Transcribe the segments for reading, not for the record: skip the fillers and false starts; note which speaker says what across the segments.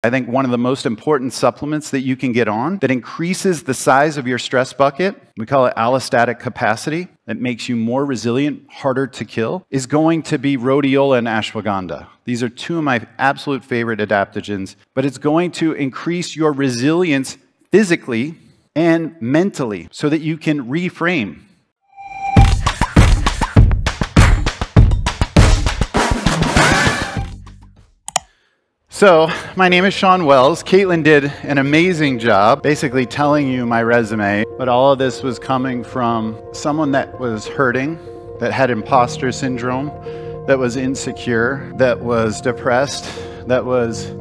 Speaker 1: I think one of the most important supplements that you can get on that increases the size of your stress bucket, we call it allostatic capacity, that makes you more resilient, harder to kill, is going to be Rhodiola and Ashwagandha. These are two of my absolute favorite adaptogens, but it's going to increase your resilience physically and mentally so that you can reframe. So, my name is Shawn Wells. Caitlin did an amazing job basically telling you my resume, but all of this was coming from someone that was hurting, that had imposter syndrome, that was insecure, that was depressed, that was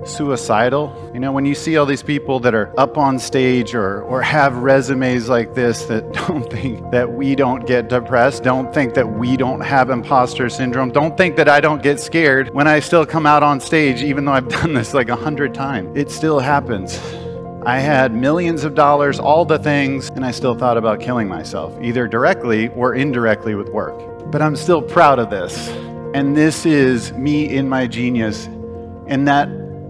Speaker 1: suicidal. You know, when you see all these people that are up on stage or have resumes like this that don't think that we don't get depressed, don't think that we don't have imposter syndrome, don't think that I don't get scared when I still come out on stage, even though I've done this like 100 times. It still happens. I had millions of dollars, all the things, and I still thought about killing myself, either directly or indirectly with work. But I'm still proud of this. And this is me in my genius. And that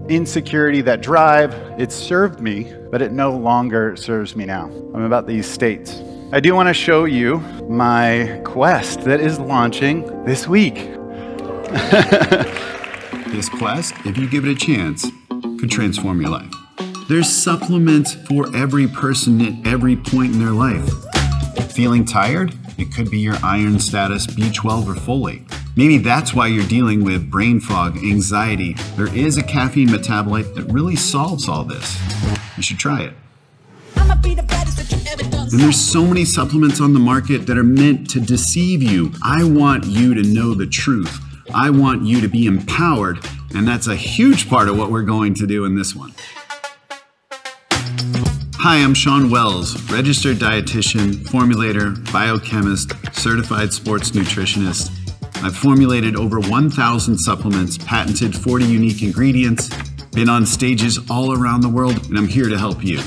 Speaker 1: insecurity, that drive, it served me, but it no longer serves me now. I'm about these states. I do want to show you my quest that is launching this week.
Speaker 2: This quest, if you give it a chance, could transform your life. There's supplements for every person at every point in their life. Feeling tired? It could be your iron status, B12, or folate. Maybe that's why you're dealing with brain fog, anxiety. There is a caffeine metabolite that really solves all this. You should try it. And there's so many supplements on the market that are meant to deceive you. I want you to know the truth. I want you to be empowered, and that's a huge part of what we're going to do in this one. Hi, I'm Shawn Wells, registered dietitian, formulator, biochemist, certified sports nutritionist. I've formulated over 1,000 supplements, patented 40 unique ingredients, been on stages all around the world, and I'm here to help you.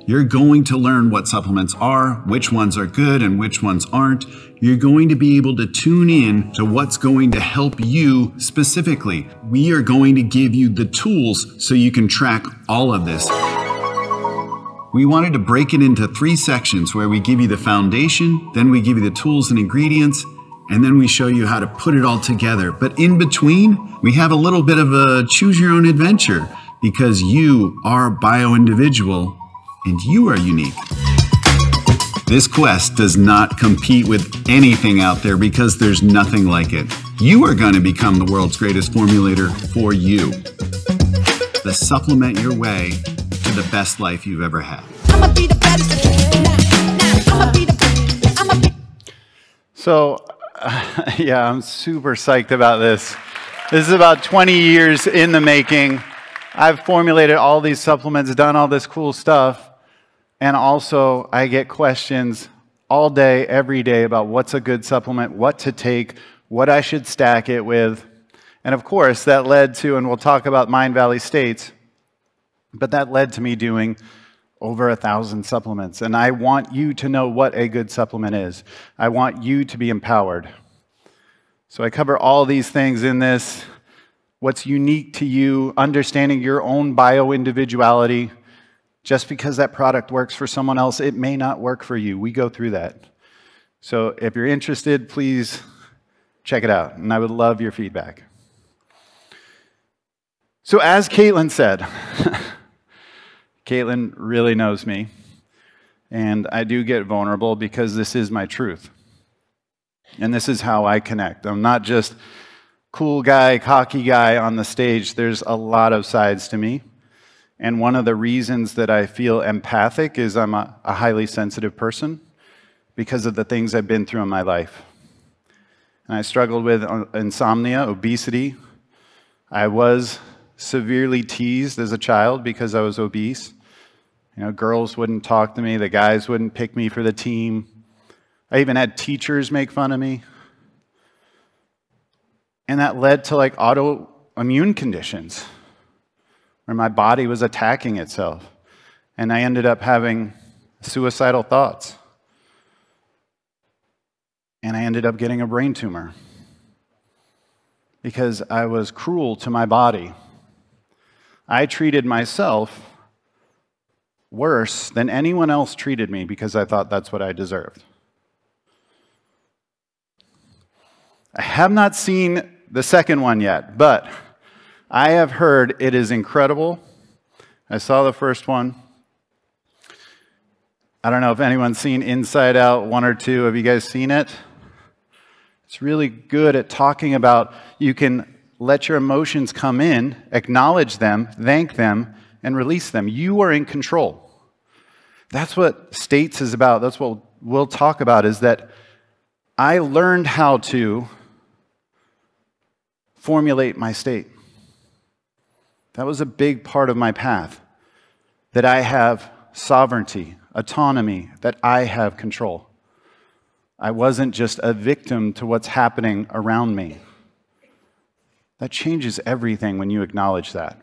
Speaker 2: You're going to learn what supplements are, which ones are good and which ones aren't. You're going to be able to tune in to what's going to help you specifically. We are going to give you the tools so you can track all of this. We wanted to break it into 3 sections where we give you the foundation, then we give you the tools and ingredients, and then we show you how to put it all together. But in between, we have a little bit of a choose your own adventure because you are bio-individual and you are unique. This quest does not compete with anything out there because there's nothing like it. You are going to become the world's greatest formulator for you. To supplement your way to the best life you've ever had.
Speaker 1: So, yeah, I'm super psyched about this. This is about 20 years in the making. I've formulated all these supplements, done all this cool stuff, and also I get questions all day, every day about what's a good supplement, what to take, what I should stack it with. And of course, that led to, and we'll talk about Mindvalley states, but that led to me doing over 1,000 supplements. And I want you to know what a good supplement is. I want you to be empowered. So I cover all these things in this. What's unique to you, understanding your own bio-individuality. Just because that product works for someone else, it may not work for you. We go through that. So if you're interested, please check it out. And I would love your feedback. So as Caitlin said, Caitlin really knows me, and I do get vulnerable because this is my truth. And this is how I connect. I'm not just cool guy, cocky guy on the stage. There's a lot of sides to me. And one of the reasons that I feel empathic is I'm a highly sensitive person because of the things I've been through in my life. And I struggled with insomnia, obesity. I was severely teased as a child because I was obese. You know, girls wouldn't talk to me, the guys wouldn't pick me for the team. I even had teachers make fun of me. And that led to like autoimmune conditions where my body was attacking itself. And I ended up having suicidal thoughts. And I ended up getting a brain tumor. because I was cruel to my body. I treated myself worse than anyone else treated me because I thought that's what I deserved. I have not seen the second one yet, but I have heard it is incredible. I saw the first one. I don't know if anyone's seen Inside Out 1 or 2. Have you guys seen it? It's really good at talking about you can let your emotions come in, acknowledge them, thank them, and release them. You are in control. That's what States is about. That's what we'll talk about, is that I learned how to formulate my state. That was a big part of my path, that I have sovereignty, autonomy, that I have control. I wasn't just a victim to what's happening around me. That changes everything when you acknowledge that.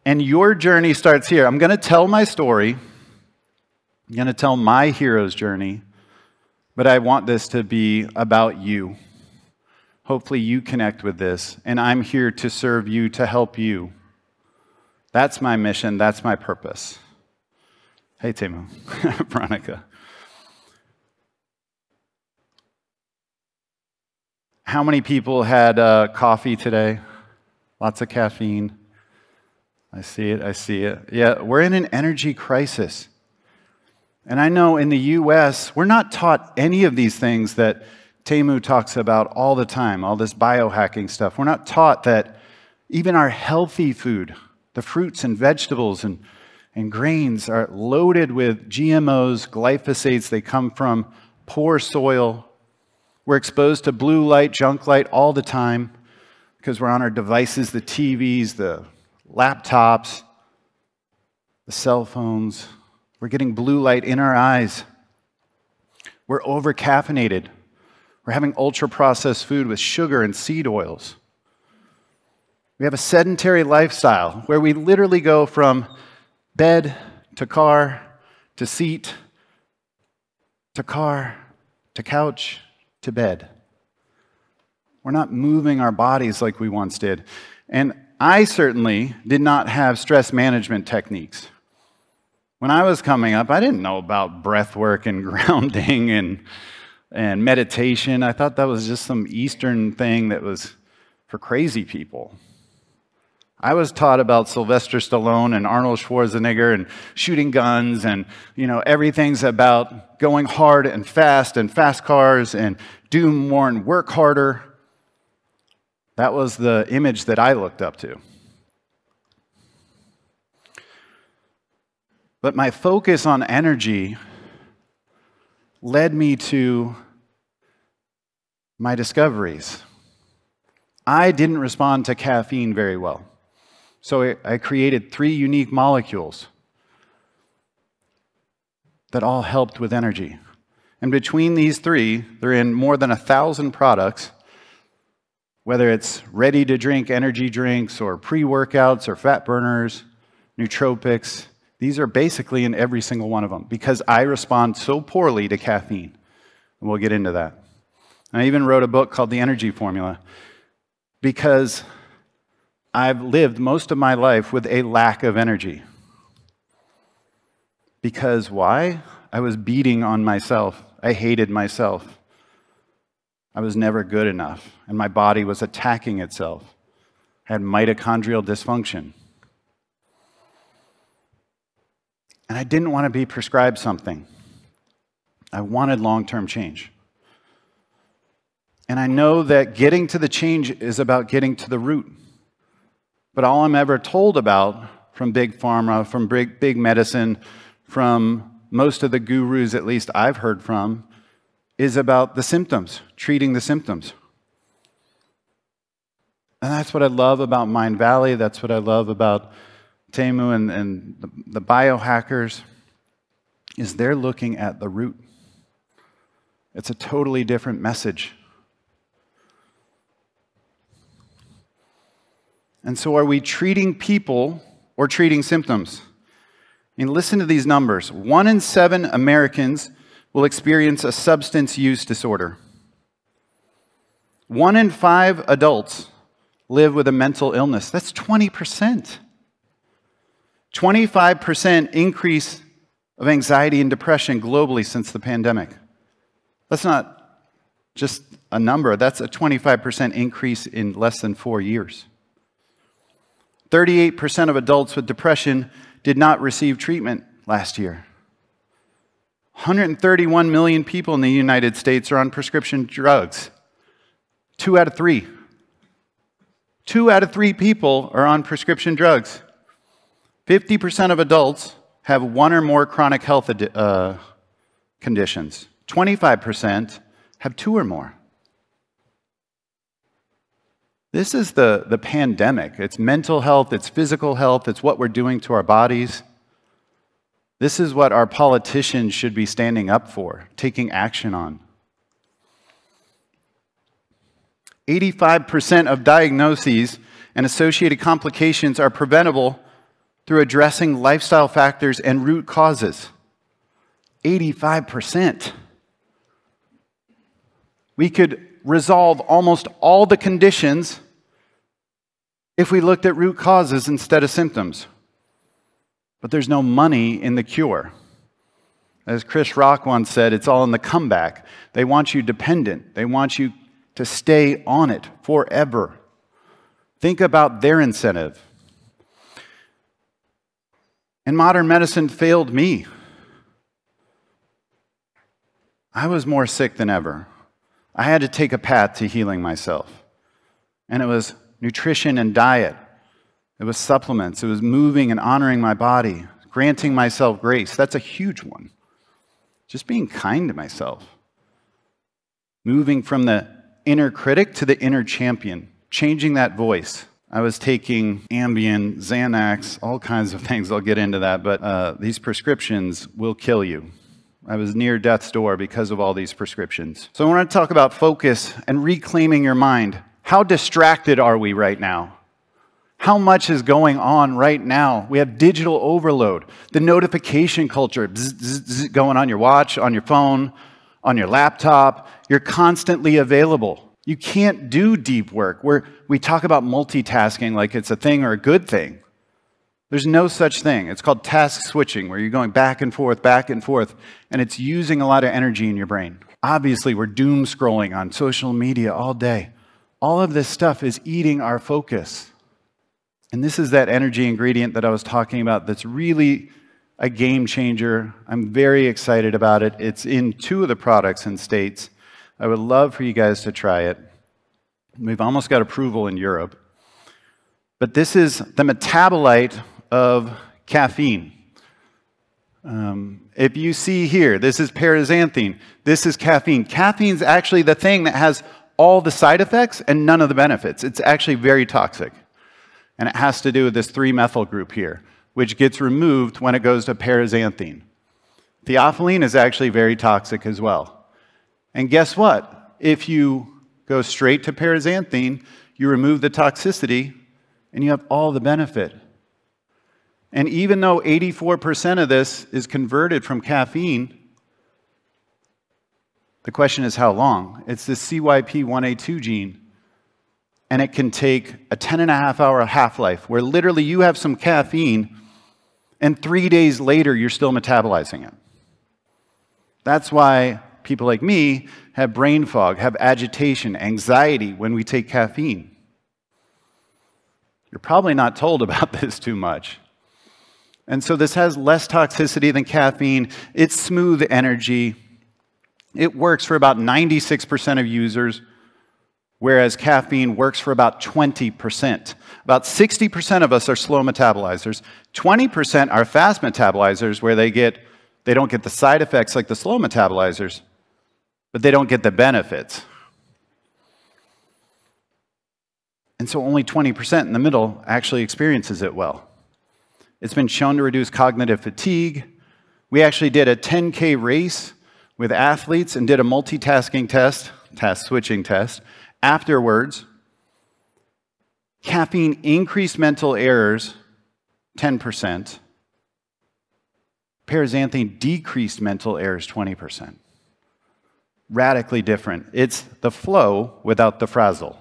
Speaker 1: And your journey starts here. I'm going to tell my story. I'm going to tell my hero's journey, but I want this to be about you. Hopefully you connect with this, and I'm here to serve you, to help you. That's my mission. That's my purpose. Hey, Temu. Veronica. How many people had coffee today? Lots of caffeine. I see it, I see it. Yeah, we're in an energy crisis. And I know in the US, we're not taught any of these things that Temu talks about all the time, all this biohacking stuff. We're not taught that even our healthy food, the fruits and vegetables and grains, are loaded with GMOs, glyphosates. They come from poor soil. We're exposed to blue light, junk light all the time because we're on our devices, the TVs, the laptops, the cell phones. We're getting blue light in our eyes. We're over-caffeinated. We're having ultra-processed food with sugar and seed oils. We have a sedentary lifestyle where we literally go from bed to car to seat to car to couch to bed. We're not moving our bodies like we once did. And I certainly did not have stress management techniques. When I was coming up, I didn't know about breath work and grounding and meditation. I thought that was just some Eastern thing that was for crazy people. I was taught about Sylvester Stallone and Arnold Schwarzenegger and shooting guns and, everything's about going hard and fast cars and do more and work harder. That was the image that I looked up to. But my focus on energy led me to my discoveries. I didn't respond to caffeine very well. So I created 3 unique molecules that all helped with energy. And between these 3, they're in more than 1,000 products, whether it's ready-to-drink energy drinks or pre-workouts or fat burners, nootropics. These are basically in every single one of them because I respond so poorly to caffeine. And we'll get into that. I even wrote a book called The Energy Formula because I've lived most of my life with a lack of energy. Because why? I was beating on myself. I hated myself. I was never good enough, and my body was attacking itself. I had mitochondrial dysfunction. And I didn't want to be prescribed something. I wanted long-term change. And I know that getting to the change is about getting to the root. But all I'm ever told about from big pharma, from big medicine, from most of the gurus, at least I've heard from, is about the symptoms, treating the symptoms. And that's what I love about Mindvalley. That's what I love about Temu and the biohackers, is they're looking at the root. It's a totally different message. And so are we treating people or treating symptoms? I mean, listen to these numbers. 1 in 7 Americans will experience a substance use disorder. 1 in 5 adults live with a mental illness. That's 20%. 25% increase of anxiety and depression globally since the pandemic. That's not just a number, that's a 25% increase in less than 4 years. 38% of adults with depression did not receive treatment last year. 131 million people in the United States are on prescription drugs. 2 out of 3. 2 out of 3 people are on prescription drugs. 50% of adults have 1 or more chronic health conditions. 25% have 2 or more. This is the pandemic. It's mental health, it's physical health, it's what we're doing to our bodies. This is what our politicians should be standing up for, taking action on. 85% of diagnoses and associated complications are preventable through addressing lifestyle factors and root causes. 85%. We could resolve almost all the conditions if we looked at root causes instead of symptoms. But there's no money in the cure. As Chris Rock once said, it's all in the comeback. They want you dependent. They want you to stay on it forever. Think about their incentive. And modern medicine failed me. I was more sick than ever. I had to take a path to healing myself. And it was nutrition and diet. It was supplements. It was moving and honoring my body, granting myself grace. That's a huge one. Just being kind to myself. Moving from the inner critic to the inner champion. Changing that voice. I was taking Ambien, Xanax, all kinds of things. I'll get into that. But these prescriptions will kill you. I was near death's door because of all these prescriptions. So I want to talk about focus and reclaiming your mind. How distracted are we right now? How much is going on right now? We have digital overload, the notification culture bzz, bzz, bzz, going on your watch, on your phone, on your laptop. You're constantly available. You can't do deep work. We talk about multitasking like it's a thing or a good thing. There's no such thing. It's called task switching, where you're going back and forth, and it's using a lot of energy in your brain. Obviously, we're doom scrolling on social media all day. All of this stuff is eating our focus. And this is that energy ingredient that I was talking about that's really a game changer. I'm very excited about it. It's in 2 of the products and states. I would love for you guys to try it. We've almost got approval in Europe. But this is the metabolite of caffeine. If you see here, this is paraxanthine. This is caffeine. Caffeine's actually the thing that has all the side effects and none of the benefits. It's actually very toxic. And it has to do with this 3-methyl group here, which gets removed when it goes to paraxanthine. Theophylline is actually very toxic as well. And guess what? If you go straight to paraxanthine, you remove the toxicity, and you have all the benefit. And even though 84% of this is converted from caffeine, the question is how long? It's the CYP1A2 gene, and it can take a 10.5-hour half-life, where literally you have some caffeine, and 3 days later you're still metabolizing it. That's why people like me have brain fog, have agitation, anxiety when we take caffeine. You're probably not told about this too much. And so this has less toxicity than caffeine. It's smooth energy. It works for about 96% of users, whereas caffeine works for about 20%. About 60% of us are slow metabolizers. 20% are fast metabolizers, where they don't get the side effects like the slow metabolizers, but they don't get the benefits. And so only 20% in the middle actually experiences it well. It's been shown to reduce cognitive fatigue. We actually did a 10K race with athletes and did a multitasking test, task switching test. Afterwards, caffeine increased mental errors 10%. Paraxanthine decreased mental errors 20%. radically different. It's the flow without the frazzle.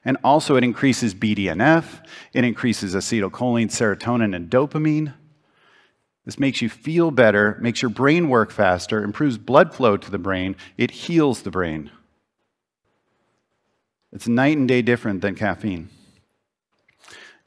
Speaker 1: And also it increases BDNF, it increases acetylcholine, serotonin, and dopamine. This makes you feel better, makes your brain work faster, improves blood flow to the brain, it heals the brain. It's night and day different than caffeine.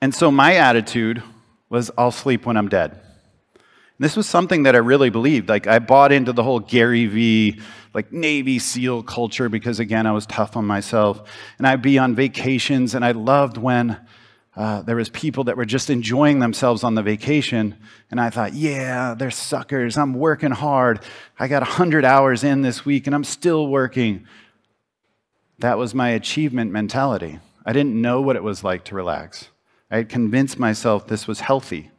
Speaker 1: And so my attitude was, I'll sleep when I'm dead. And this was something that I really believed. Like, I bought into the whole Gary V, like Navy SEAL culture because, again, I was tough on myself. And I'd be on vacations, and I loved when there was people that were just enjoying themselves on the vacation. And I thought, yeah, they're suckers. I'm working hard. I got 100 hours in this week, and I'm still working. That was my achievement mentality. I didn't know what it was like to relax. I had convinced myself this was healthy.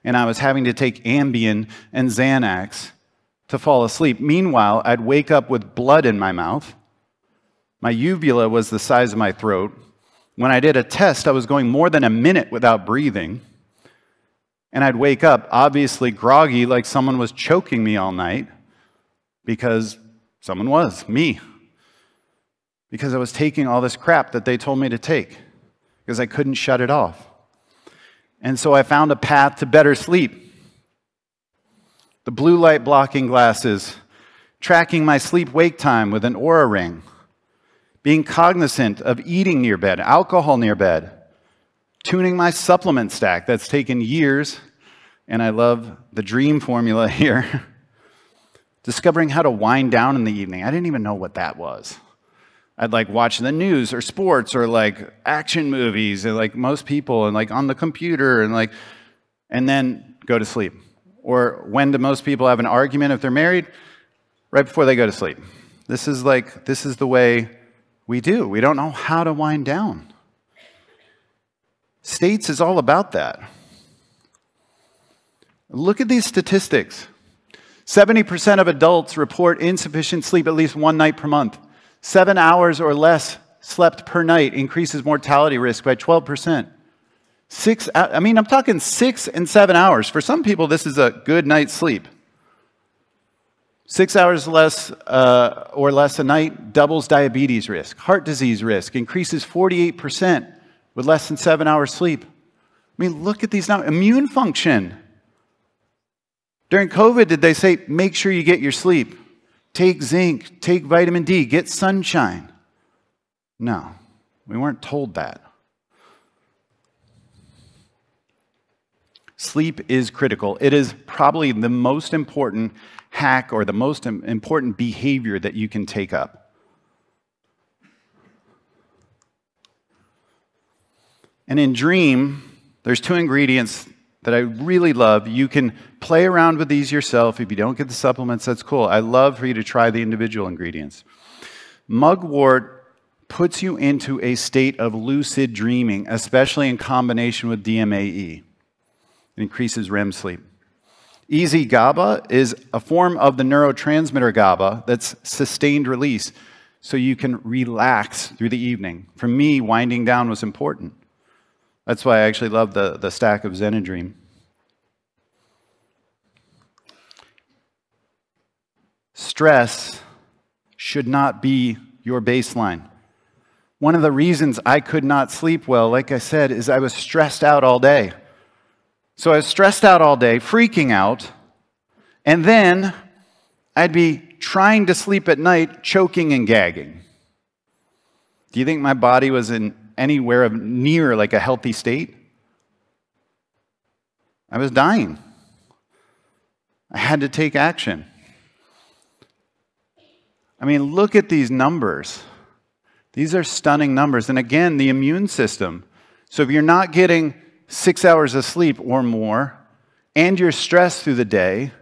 Speaker 1: And I was having to take Ambien and Xanax to fall asleep. Meanwhile, I'd wake up with blood in my mouth. My uvula was the size of my throat. When I did a test, I was going more than a minute without breathing. And I'd wake up, obviously groggy, like someone was choking me all night, because someone was, me. Because I was taking all this crap that they told me to take, because I couldn't shut it off. And so I found a path to better sleep. The blue light blocking glasses, tracking my sleep-wake time with an Oura ring, being cognizant of eating near bed, alcohol near bed, tuning my supplement stack that's taken years, and I love the dream formula here, discovering how to wind down in the evening. I didn't even know what that was. I'd like watch the news or sports or like action movies and like most people and like on the computer and then go to sleep. Or when do most people have an argument if they're married? Right before they go to sleep. This is the way we do. We don't know how to wind down. States is all about that. Look at these statistics. 70% of adults report insufficient sleep at least one night per month. 7 hours or less slept per night increases mortality risk by 12%. I'm talking 6 and 7 hours. For some people, this is a good night's sleep. 6 hours less or less a night doubles diabetes risk, heart disease risk, increases 48% with less than 7 hours sleep. I mean, look at these numbers. Immune function. During COVID, did they say, make sure you get your sleep? Take zinc, take vitamin D, get sunshine. No, we weren't told that. Sleep is critical. It is probably the most important hack or the most important behavior that you can take up. And in Dream, there's 2 ingredients that I really love. You can play around with these yourself. If you don't get the supplements, that's cool. I love for you to try the individual ingredients. Mugwort puts you into a state of lucid dreaming, especially in combination with DMAE. It increases REM sleep. Easy GABA is a form of the neurotransmitter GABA that's sustained release, so you can relax through the evening. For me, winding down was important. That's why I actually love the stack of Zen and Dream. Stress should not be your baseline. One of the reasons I could not sleep well, like I said, is I was stressed out all day. So I was stressed out all day, freaking out, and then I'd be trying to sleep at night, choking and gagging. Do you think my body was in anywhere near like a healthy state? I was dying. I had to take action. I mean, look at these numbers. These are stunning numbers. And again, the immune system. So if you're not getting 6 hours of sleep or more, and you're stressed through the day,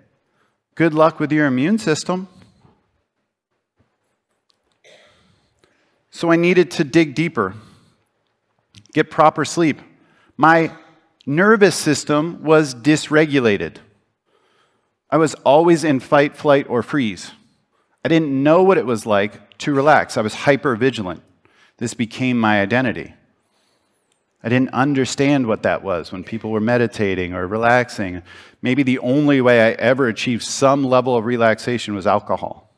Speaker 1: good luck with your immune system. So I needed to dig deeper, get proper sleep. My nervous system was dysregulated. I was always in fight, flight, or freeze. I didn't know what it was like to relax. I was hyper-vigilant. This became my identity. I didn't understand what that was when people were meditating or relaxing. Maybe the only way I ever achieved some level of relaxation was alcohol.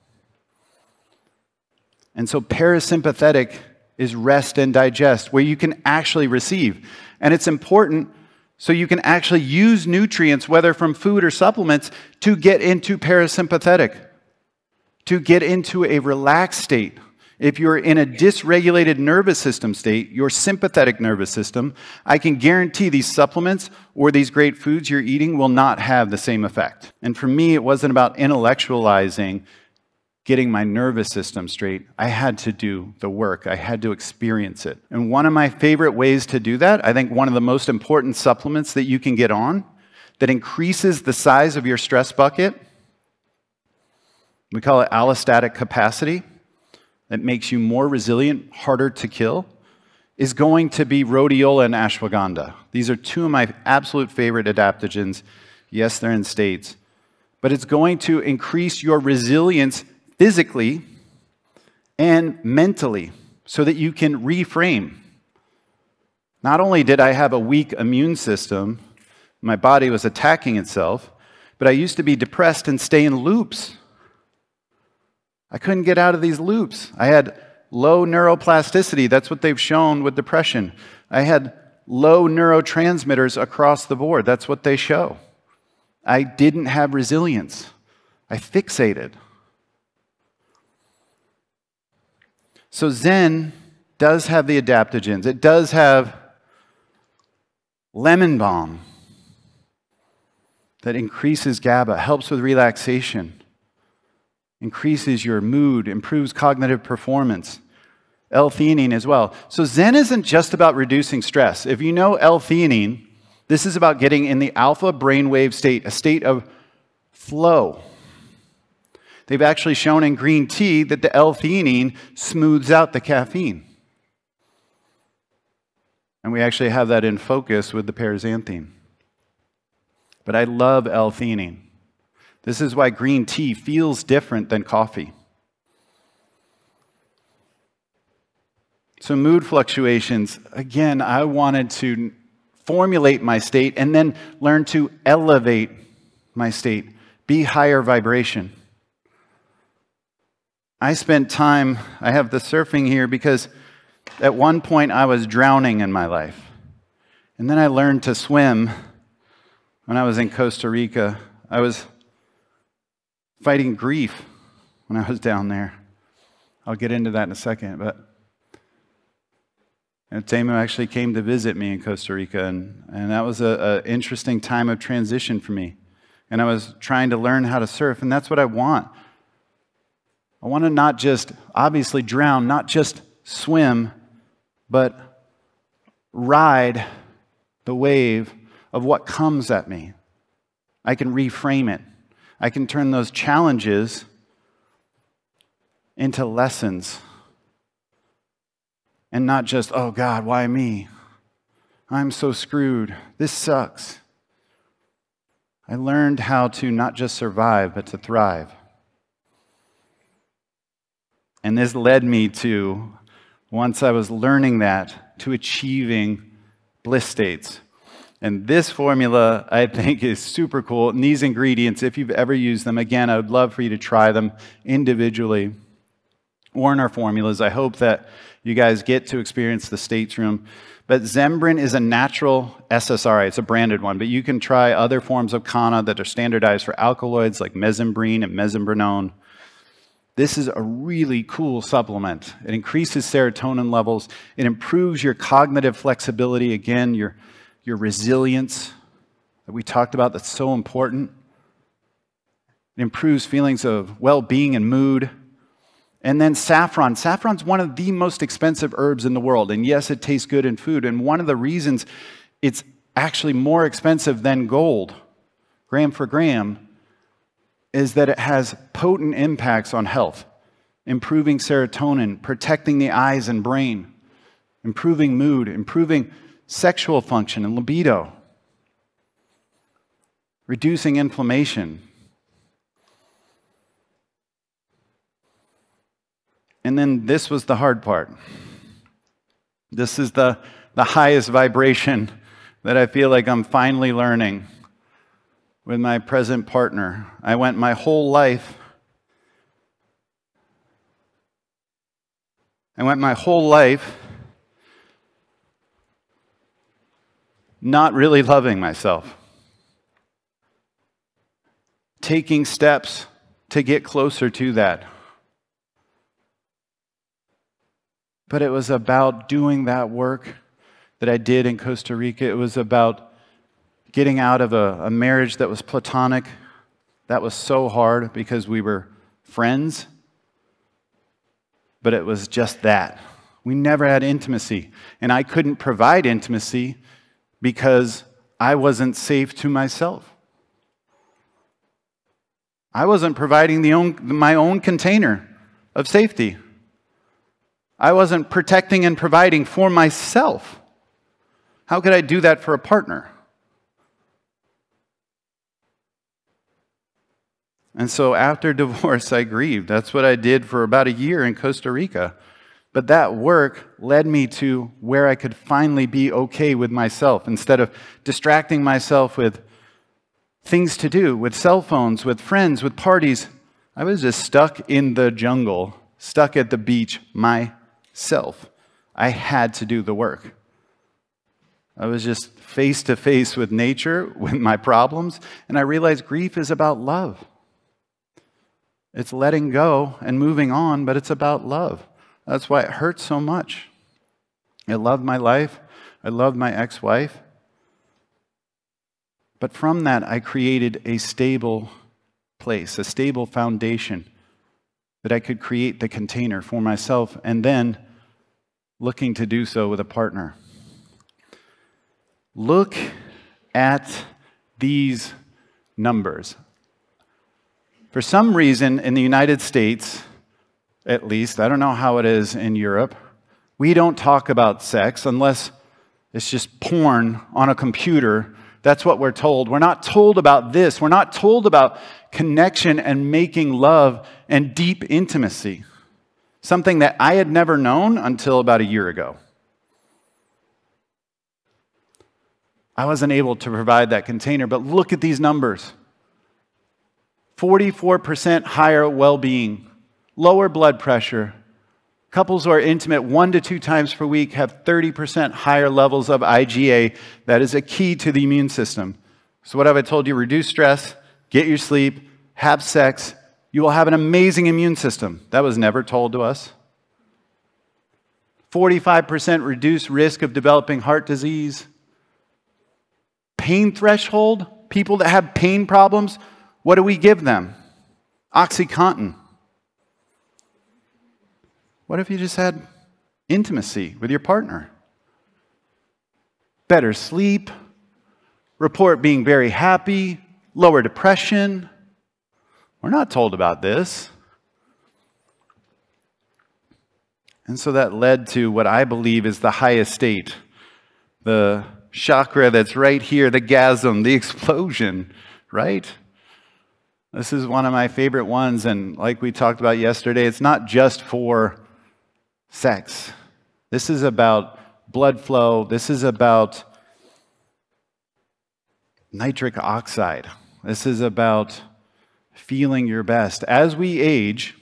Speaker 1: And so parasympathetic is rest and digest, where you can actually receive. And it's important so you can actually use nutrients, whether from food or supplements, to get into parasympathetic, to get into a relaxed state. If you're in a dysregulated nervous system state, your sympathetic nervous system, I can guarantee these supplements or these great foods you're eating will not have the same effect. And for me, it wasn't about intellectualizing getting my nervous system straight. I had to do the work. I had to experience it. And one of my favorite ways to do that, I think one of the most important supplements that you can get on that increases the size of your stress bucket, we call it allostatic capacity, that makes you more resilient, harder to kill, is going to be Rhodiola and Ashwagandha. These are two of my absolute favorite adaptogens. Yes, they're in states. But it's going to increase your resilience physically and mentally so that you can reframe. Not only did I have a weak immune system, my body was attacking itself, but I used to be depressed and stay in loops. I couldn't get out of these loops. I had low neuroplasticity. That's what they've shown with depression. I had low neurotransmitters across the board. That's what they show. I didn't have resilience. I fixated. So Zen does have the adaptogens. It does have lemon balm that increases GABA, helps with relaxation, increases your mood, improves cognitive performance. L-theanine as well. So Zen isn't just about reducing stress. If you know L-theanine, this is about getting in the alpha brainwave state, a state of flow. They've actually shown in green tea that the L-theanine smooths out the caffeine. And we actually have that in focus with the paraxanthine. But I love L-theanine. This is why green tea feels different than coffee. So mood fluctuations, again, I wanted to formulate my state and then learn to elevate my state, be higher vibration. I spent time, I have the surfing here because at one point I was drowning in my life. And then I learned to swim when I was in Costa Rica. I was fighting grief when I was down there. I'll get into that in a second, but Tamu actually came to visit me in Costa Rica, and that was an interesting time of transition for me. And I was trying to learn how to surf, and that's what I want. I want to not just, obviously, drown, not just swim, but ride the wave of what comes at me. I can reframe it. I can turn those challenges into lessons. And not just, oh God, why me? I'm so screwed. This sucks. I learned how to not just survive, but to thrive. And this led me to, once I was learning that, to achieving bliss states. And this formula, I think, is super cool. And these ingredients, if you've ever used them, again, I would love for you to try them individually or in our formulas. I hope that you guys get to experience the states room. But Zembrin is a natural SSRI. It's a branded one, but you can try other forms of Kana that are standardized for alkaloids like mesembrine and mesembrinone. This is a really cool supplement. It increases serotonin levels. It improves your cognitive flexibility, again, your resilience that we talked about that's so important. It improves feelings of well-being and mood. And then saffron. Saffron's one of the most expensive herbs in the world. And yes, it tastes good in food. And one of the reasons it's actually more expensive than gold, gram for gram, is that it has potent impacts on health, improving serotonin, protecting the eyes and brain, improving mood, improving sexual function and libido, reducing inflammation. And then this was the hard part. This is the highest vibration that I feel like I'm finally learning with my present partner. I went my whole life I went my whole life not really loving myself, taking steps to get closer to that. But it was about doing that work that I did in Costa Rica. It was about getting out of a marriage that was platonic. That was so hard because we were friends, but it was just that. We never had intimacy, and I couldn't provide intimacy because I wasn't safe to myself. I wasn't providing my own container of safety. I wasn't protecting and providing for myself. How could I do that for a partner? And so after divorce, I grieved. That's what I did for about a year in Costa Rica. But that work led me to where I could finally be okay with myself instead of distracting myself with things to do, with cell phones, with friends, with parties. I was just stuck in the jungle, stuck at the beach myself. I had to do the work. I was just face to face with nature, with my problems, and I realized grief is about love. It's letting go and moving on, but it's about love. That's why it hurts so much. I loved my life. I loved my ex-wife. But from that, I created a stable place, a stable foundation that I could create the container for myself and then looking to do so with a partner. Look at these numbers. For some reason, in the United States, at least, I don't know how it is in Europe, we don't talk about sex unless it's just porn on a computer. That's what we're told. We're not told about this. We're not told about connection and making love and deep intimacy. Something that I had never known until about a year ago. I wasn't able to provide that container, but look at these numbers. 44% higher well-being, lower blood pressure. Couples who are intimate 1 to 2 times per week have 30% higher levels of IgA. That is a key to the immune system. So what have I told you? Reduce stress, get your sleep, have sex. You will have an amazing immune system. That was never told to us. 45% reduced risk of developing heart disease. Pain threshold, people that have pain problems, what do we give them? OxyContin. What if you just had intimacy with your partner? Better sleep, report being very happy, lower depression. We're not told about this. And so that led to what I believe is the highest state, the chakra that's right here, the gasm, the explosion, right? This is one of my favorite ones, and like we talked about yesterday, it's not just for sex. This is about blood flow. This is about nitric oxide. This is about feeling your best. As we age,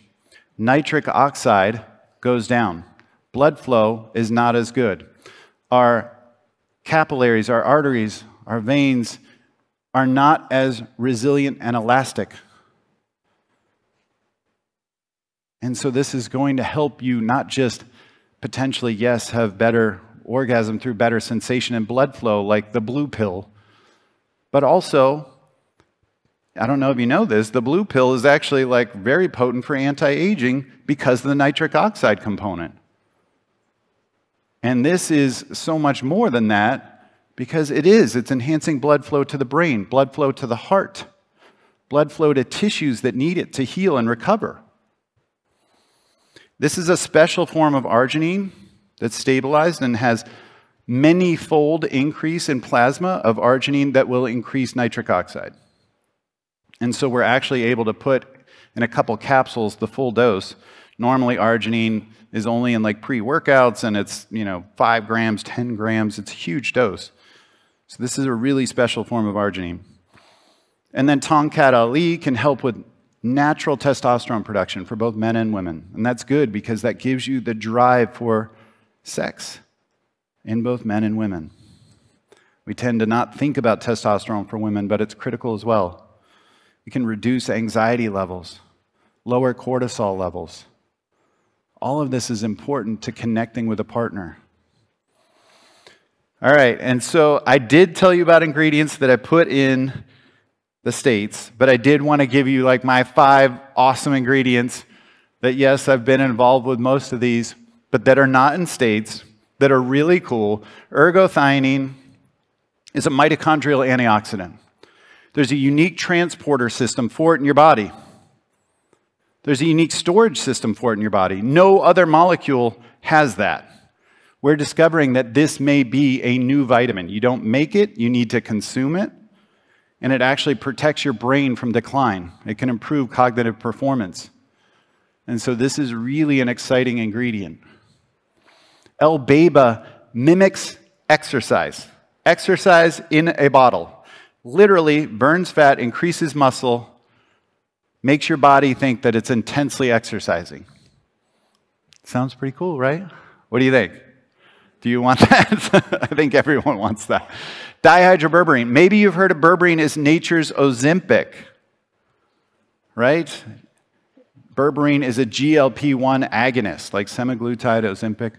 Speaker 1: nitric oxide goes down. Blood flow is not as good. Our capillaries, our arteries, our veins are not as resilient and elastic. And so this is going to help you not just potentially, yes, have better orgasm through better sensation and blood flow like the blue pill, but also, I don't know if you know this, the blue pill is actually like very potent for anti-aging because of the nitric oxide component. And this is so much more than that because it's enhancing blood flow to the brain, blood flow to the heart, blood flow to tissues that need it to heal and recover. This is a special form of arginine that's stabilized and has many-fold increase in plasma of arginine that will increase nitric oxide. And so we're actually able to put in a couple capsules the full dose. Normally arginine is only in like pre-workouts and it's 5 grams, 10 grams. It's a huge dose. So this is a really special form of arginine. And then Tongkat Ali can help with natural testosterone production for both men and women. And that's good because that gives you the drive for sex in both men and women. We tend to not think about testosterone for women, but it's critical as well. It can reduce anxiety levels, lower cortisol levels. All of this is important to connecting with a partner. All right, and so I did tell you about ingredients that I put in the States, but I did want to give you like my 5 awesome ingredients that, yes, I've been involved with most of these, but that are not in States, that are really cool. Ergothioneine is a mitochondrial antioxidant. There's a unique transporter system for it in your body. There's a unique storage system for it in your body. No other molecule has that. We're discovering that this may be a new vitamin. You don't make it, you need to consume it, and it actually protects your brain from decline. It can improve cognitive performance. And so this is really an exciting ingredient. L-Beta mimics exercise. Exercise in a bottle. Literally burns fat, increases muscle, makes your body think that it's intensely exercising. Sounds pretty cool, right? What do you think? Do you want that? I think everyone wants that. Dihydroberberine. Maybe you've heard of berberine as nature's Ozempic, right? Berberine is a GLP-1 agonist, like semaglutide, Ozempic.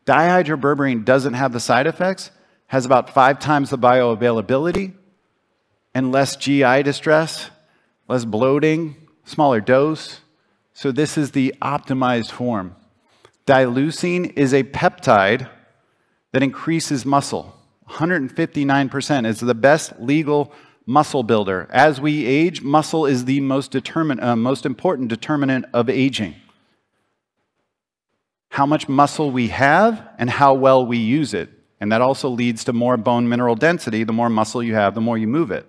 Speaker 1: Dihydroberberine doesn't have the side effects, has about 5 times the bioavailability, and less GI distress, less bloating, smaller dose. So this is the optimized form. Dileucine is a peptide that increases muscle. 159% is the best legal muscle builder. As we age, muscle is the most important determinant of aging. How much muscle we have and how well we use it. And that also leads to more bone mineral density. The more muscle you have, the more you move it.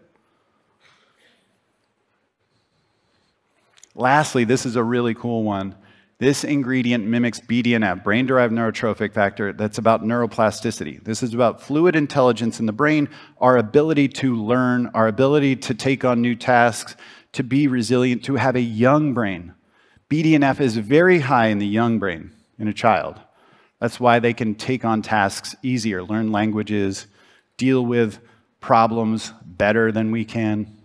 Speaker 1: Lastly, this is a really cool one. This ingredient mimics BDNF, brain-derived neurotrophic factor, that's about neuroplasticity. This is about fluid intelligence in the brain, our ability to learn, our ability to take on new tasks, to be resilient, to have a young brain. BDNF is very high in the young brain in a child. That's why they can take on tasks easier, learn languages, deal with problems better than we can.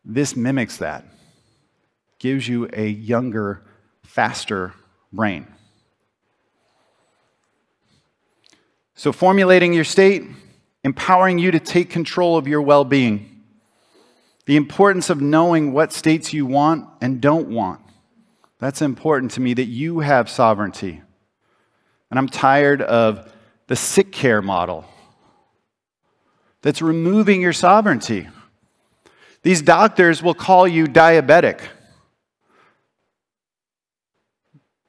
Speaker 1: This mimics that. Gives you a younger, faster brain. So formulating your state, empowering you to take control of your well-being. The importance of knowing what states you want and don't want. That's important to me, that you have sovereignty. And I'm tired of the sick care model that's removing your sovereignty. These doctors will call you diabetic.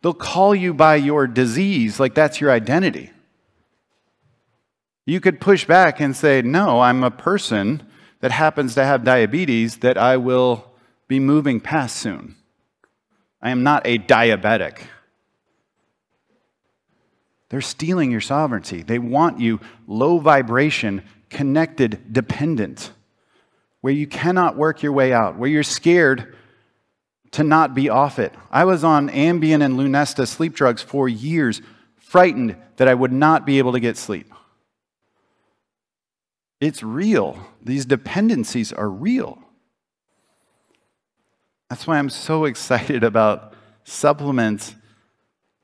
Speaker 1: They'll call you by your disease like that's your identity. You could push back and say, no, I'm a person that happens to have diabetes that I will be moving past soon. I am not a diabetic. They're stealing your sovereignty. They want you low vibration, connected, dependent, where you cannot work your way out, where you're scared to not be off it. I was on Ambien and Lunesta sleep drugs for years, frightened that I would not be able to get sleep. It's real. These dependencies are real. That's why I'm so excited about supplements,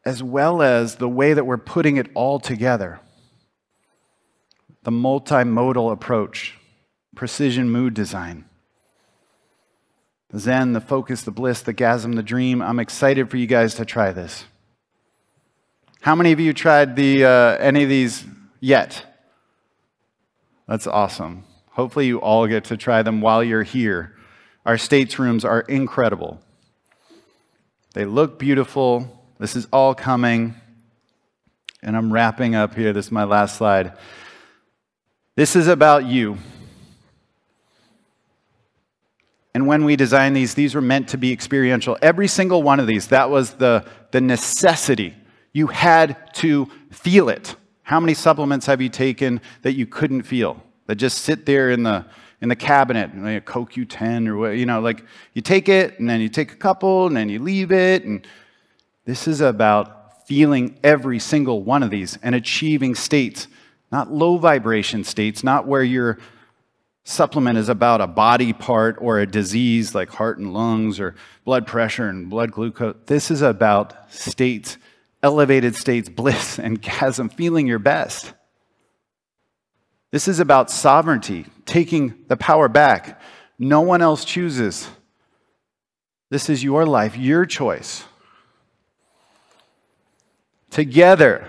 Speaker 1: as well as the way that we're putting it all together. The multimodal approach, precision mood design. The Zen, the focus, the bliss, the gasm, the dream. I'm excited for you guys to try this. How many of you tried any of these yet? That's awesome. Hopefully you all get to try them while you're here. Our States rooms are incredible. They look beautiful. This is all coming. And I'm wrapping up here. This is my last slide. This is about you. And when we designed these were meant to be experiential. Every single one of these, that was the necessity. You had to feel it. How many supplements have you taken that you couldn't feel? That just sit there in the in the cabinet, like a CoQ10 or what, you know, like you take it and then you take a couple and then you leave it. And this is about feeling every single one of these and achieving states, not low vibration states, not where your supplement is about a body part or a disease like heart and lungs or blood pressure and blood glucose. This is about states, elevated states, bliss and chasm, feeling your best. This is about sovereignty, taking the power back. No one else chooses. This is your life, your choice. Together,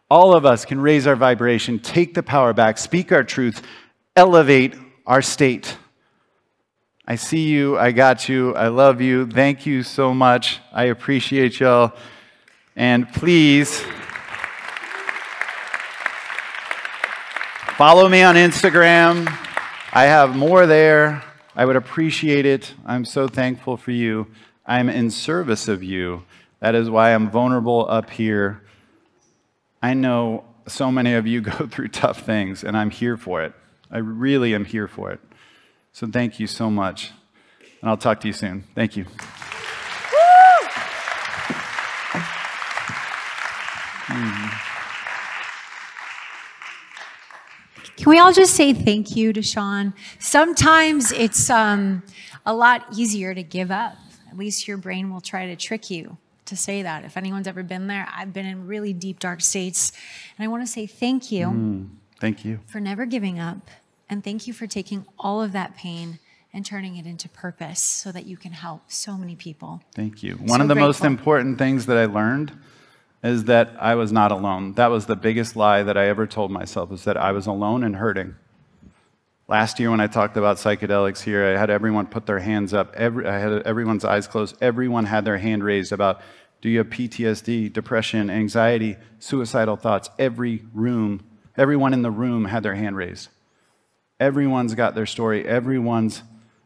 Speaker 1: all of us can raise our vibration, take the power back, speak our truth, elevate our state. I see you, I got you, I love you. Thank you so much. I appreciate y'all. And please follow me on Instagram. I have more there. I would appreciate it. I'm so thankful for you. I'm in service of you. That is why I'm vulnerable up here. I know so many of you go through tough things, and I'm here for it. I really am here for it. So thank you so much. And I'll talk to you soon. Thank you.
Speaker 3: Can we all just say thank you to Shawn? Sometimes it's a lot easier to give up. At least your brain will try to trick you to say that. If anyone's ever been there, I've been in really deep, dark states. And I want to say thank you.
Speaker 1: Thank you.
Speaker 3: For never giving up. And thank you for taking all of that pain and turning it into purpose so that you can help so many people.
Speaker 1: Thank you. One of the most important things that I learned is that I was not alone. That was the biggest lie that I ever told myself, is that I was alone and hurting. Last year when I talked about psychedelics here, I had everyone put their hands up. I had everyone's eyes closed. Everyone had their hand raised about, do you have PTSD, depression, anxiety, suicidal thoughts? Everyone in the room had their hand raised. Everyone's got their story. Everyone's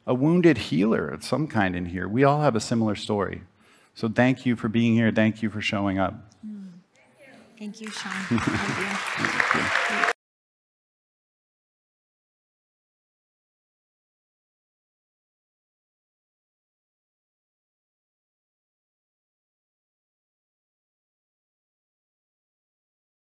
Speaker 1: a wounded healer of some kind in here. We all have a similar story. So thank you for being here. Thank you for showing up.
Speaker 3: Thank you, Shawn. Thank you.